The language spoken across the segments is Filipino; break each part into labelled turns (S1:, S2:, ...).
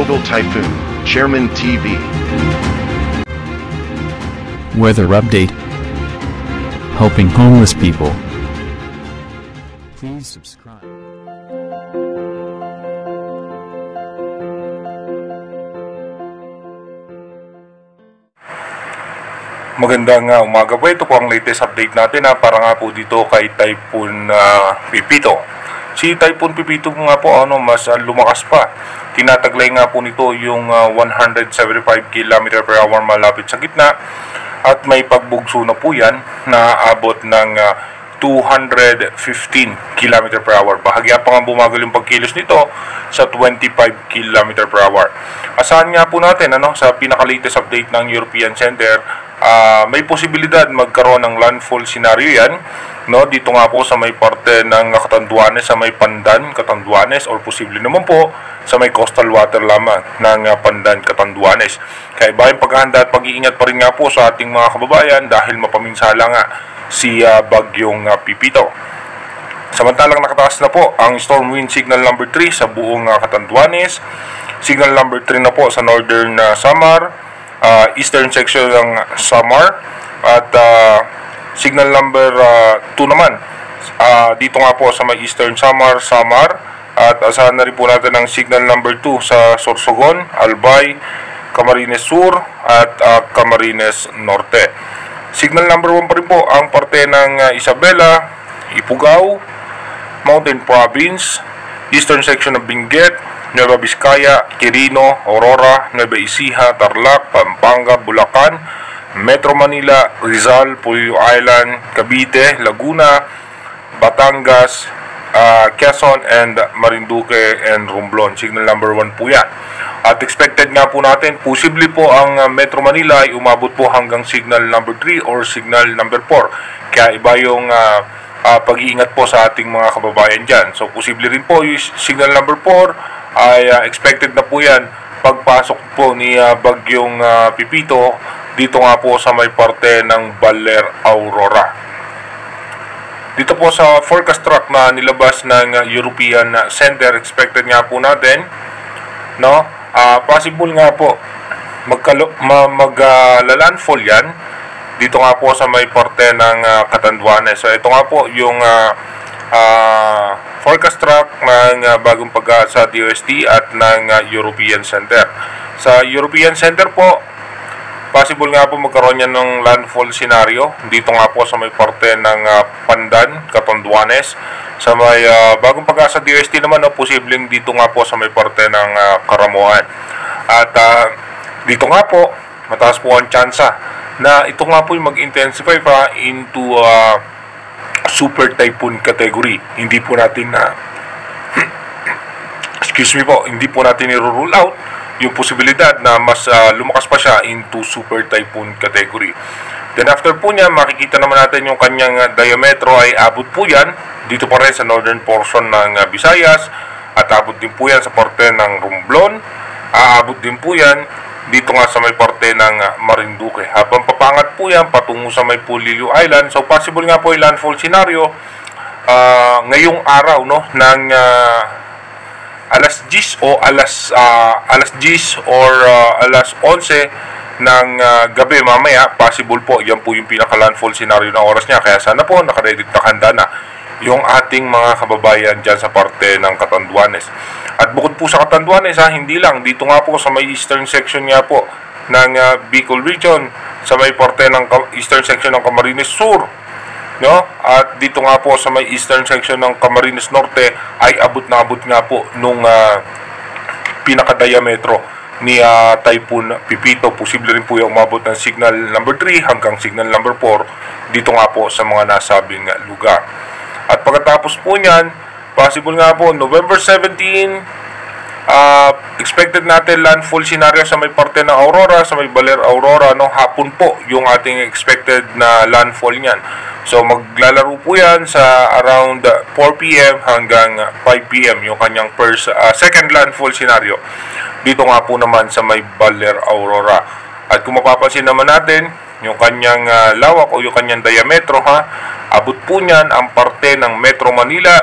S1: Global Typhoon, Chairman TV.
S2: Weather update. Helping homeless people. Please subscribe.
S3: Magandang umaga po. Ito po ang latest update natin para nga po dito kay Typhoon Pipito. Si Typhoon Pipito nga po mas lumakas pa. Tinataglay nga po nito yung 175 km per hour malapit sa gitna at may pagbugso na po yan na abot ng 215 km per hour. Bahagya pa nga bumagal yung pagkilos nito sa 25 km per hour. Asahan nga po natin sa pinaka-latest update ng European Center, may posibilidad magkaroon ng landfall scenario yan dito nga po sa may parte ng Catanduanes, sa may Pandan, Catanduanes, or posible naman po sa may coastal water lamang ng Pandan, Catanduanes. Kaya iba yung paghahanda at pag-iingat pa rin nga po sa ating mga kababayan dahil mapaminsala nga si bagyong Pipito. Samantalang nakataas na po ang storm wind signal number 3 sa buong Catanduanes, signal number 3 na po sa northern Samar, eastern section ng Samar, at signal number 2 naman dito nga po sa may eastern Samar, at asahan na rin po natin ang signal number 2 sa Sorsogon, Albay, Camarines Sur at Camarines Norte. Signal number 1 pa rin po ang parte ng Isabela, Ifugao, Mountain Province, eastern section ng Benguet, Nueva Vizcaya, Quirino, Aurora, Nueva Ecija, Tarlac, Pampanga, Bulacan, Metro Manila, Rizal, Puyo Island, Cavite, Laguna, Batangas, Quezon, and Marinduque and Romblon. Signal number 1 po yan. At expected nga po natin, posible po ang Metro Manila ay umabot po hanggang signal number 3 or signal number 4. Kaya iba yung pag-iingat po sa ating mga kababayan dyan. So posible rin po yung signal number 4 ay expected na po yan pagpasok po ni bagyong Pipito dito nga po sa may parte ng Baler, Aurora. Dito po sa forecast track na nilabas ng European Center, expected nga po natin possible nga po maglalandfall yan dito nga po sa may parte ng Catanduanes. So ito nga po yung forecast track ng bagong pag-asa DOST at ng European Center. Sa European Center po, possible nga po magkaroon yan ng landfall scenario dito nga po sa may parte ng Pandan, Catanduanes. Sa may bagong pag-asa DOST naman, posibleng dito nga po sa may parte ng Caramoan. At dito nga po, mataas po ang tsansa na ito nga po yung mag-intensify pa into super typhoon category. Hindi po natin hindi po natin i-rule out yung posibilidad na mas lumakas pa siya into super typhoon category. Then after po niya, makikita naman natin yung kanyang diametro ay abot po yan dito pa rin sa northern portion ng Visayas, at abot din po yan sa parte ng Romblon, aabot din po yan dito nga sa may parte ng Marinduque. Habang papangat po yan patungo sa may Pulilio Island. So possible nga po yung landfall scenario ngayong araw ng alas 10 o alas 10 or alas 11 ng gabi mamaya. Possible po yan po yung pinaka-landfall scenario ng oras niya. Kaya sana po nakaready at nakahanda na yung ating mga kababayan dyan sa parte ng Catanduanes. At bukod po sa Catanduanes, hindi lang, dito nga po sa may eastern section nga po ng Bicol region, sa may parte ng eastern section ng Camarines Sur, at dito nga po sa may eastern section ng Camarines Norte ay abot na abot nga po nung pinaka-diametro ni Typhoon Pipito. Posible rin po yung umabot ng signal number 3 hanggang signal number 4 dito nga po sa mga nasabing lugar. At pagkatapos po niyan, possible nga po November 17, expected natin landfall scenario sa may parte ng Aurora, sa may Baler, Aurora, hapon po yung ating expected na landfall niyan. So maglalaro po yan sa around 4 PM hanggang 5 PM yung kanyang second landfall scenario dito nga po naman sa may Baler, Aurora. At kung mapapansin naman natin yung kanyang lawak o yung kanyang diametro, abot po niyan ang parte ng Metro Manila,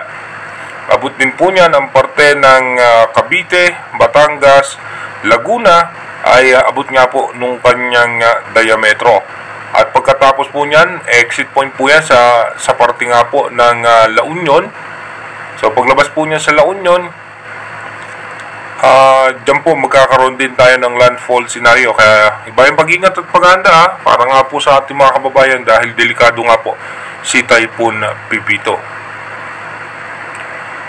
S3: abot din po niyan ang parte ng Cavite, Batangas, Laguna ay abot nga po nung kanyang diametro. At pagkatapos po niyan, exit point po yan sa parte nga po ng La Union. So paglabas po niya sa La Union, dyan po magkakaroon din tayo ng landfall scenario. Kaya iba yung pag-ingat at paghahanda para nga po sa ating mga kababayan dahil delikado nga po si Typhoon Pipito.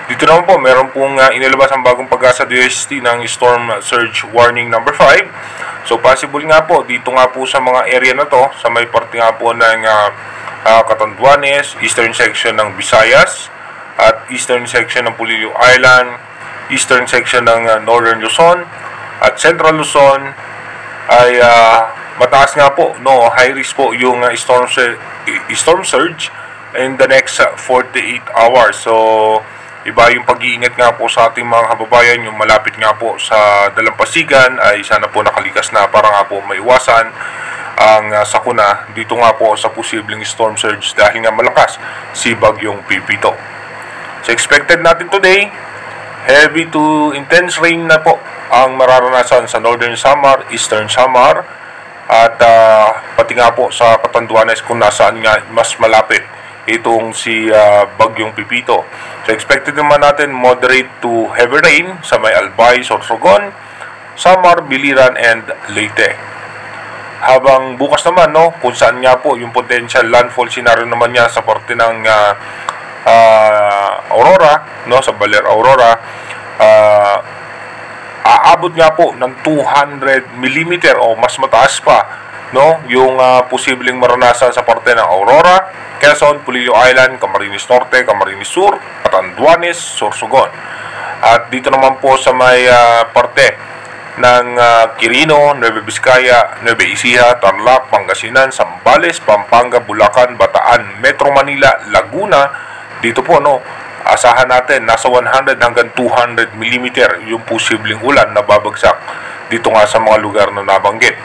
S3: Dito naman po, meron pong inilabas ang bagong Pag-asa DOST ng Storm Surge Warning number 5. So possible nga po, dito nga po sa mga area na to, sa may parte nga po ng Catanduanes, eastern section ng Visayas, at eastern section ng Polillo Island, eastern section ng Northern Luzon, at Central Luzon, ay mataas nga po, no, high risk po yung storm surge in the next 48 hours. So iba yung pag-iingat nga po sa ating mga kababayan, yung malapit nga po sa dalampasigan ay sana po nakalikas na para nga po maiwasan ang sakuna dito nga po sa posibleng storm surge dahil nga malakas si Bagyong Pipito. So expected natin today, heavy to intense rain na po ang mararanasan sa Northern Samar, Eastern Samar, at pati nga po sa Catanduanes kung nasaan nga mas malapit itong si Bagyong Pipito. So expected naman natin moderate to heavy rain sa may Albay, Sorsogon, Samar, Biliran, and Leyte. Habang bukas naman, no, kung saan nga po yung potential landfall scenario naman niya sa parte ng Aurora, no, sa Baler Aurora, aabot nga po ng 200 mm o mas mataas pa, no, yung posibleng maranasan sa parte ng Aurora, Quezon, Polillo Island, Camarines Norte, Camarines Sur, Catanduanes, Sorsogon. At dito naman po sa may parte ng Quirino, Nueva Vizcaya, Nueva Ecija, Tarlac, Pangasinan, Zambales, Pampanga, Bulacan, Bataan, Metro Manila, Laguna. Dito po, no, asahan natin nasa 100 hanggang 200 mm yung posibleng ulan na babagsak dito nga sa mga lugar na nabanggit.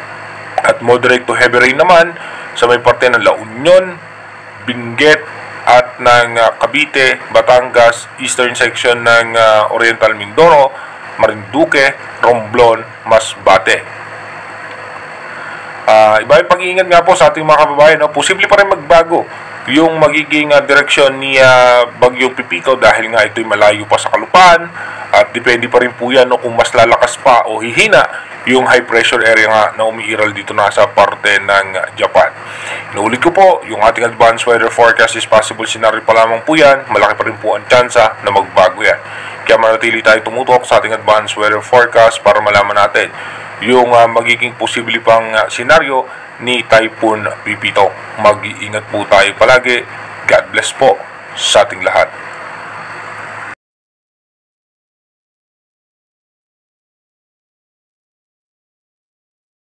S3: At moderate to heavy rain naman sa may parte ng La Union, Benguet, at ng Cavite, Batangas, eastern section ng Oriental Mindoro, Marinduque, Romblon, Masbate. Iba yung pag-iingat nga po sa ating mga kababayan, no? Posible pa rin magbago yung magiging direksyon ni Bagyong Pipito dahil nga ito'y malayo pa sa kalupaan at depende pa rin po yan, no, kung mas lalakas pa o hihina yung high pressure area nga na umiiral dito na sa parte ng Japan. Inuulit ko po, yung ating advanced weather forecast is possible scenario pa lamang po yan, malaki pa rin po ang tsansa na magbago yan. Kaya manatili tayo tumutok sa ating advanced weather forecast para malaman natin yung magiging posible pang senaryo ni Typhoon Pipito. Mag-iingat po tayo palagi. God bless po sa ating lahat.